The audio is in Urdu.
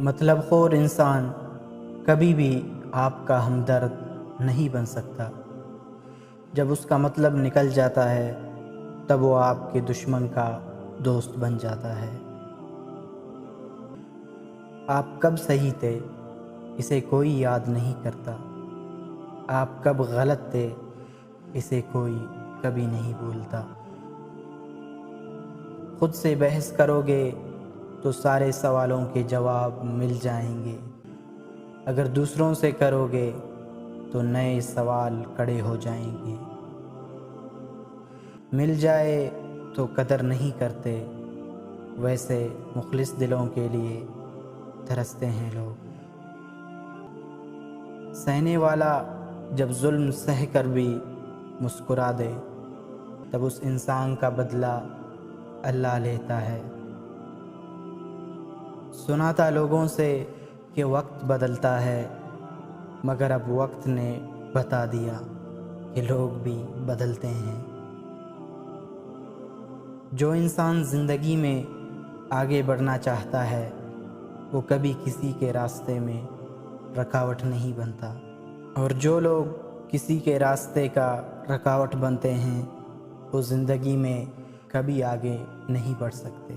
مطلب خور انسان کبھی بھی آپ کا ہمدرد نہیں بن سکتا۔ جب اس کا مطلب نکل جاتا ہے تب وہ آپ کے دشمن کا دوست بن جاتا ہے۔ آپ کب صحیح تھے اسے کوئی یاد نہیں کرتا، آپ کب غلط تھے اسے کوئی کبھی نہیں بھولتا۔ خود سے بحث کرو گے تو سارے سوالوں کے جواب مل جائیں گے، اگر دوسروں سے کرو گے تو نئے سوال کھڑے ہو جائیں گے۔ مل جائے تو قدر نہیں کرتے، ویسے مخلص دلوں کے لیے ترستے ہیں لوگ۔ سہنے والا جب ظلم سہ کر بھی مسکرا دے تب اس انسان کا بدلہ اللہ لیتا ہے۔ سنا تھا لوگوں سے کہ وقت بدلتا ہے، مگر اب وقت نے بتا دیا کہ لوگ بھی بدلتے ہیں۔ جو انسان زندگی میں آگے بڑھنا چاہتا ہے وہ کبھی کسی کے راستے میں رکاوٹ نہیں بنتا، اور جو لوگ کسی کے راستے کا رکاوٹ بنتے ہیں وہ زندگی میں کبھی آگے نہیں بڑھ سکتے۔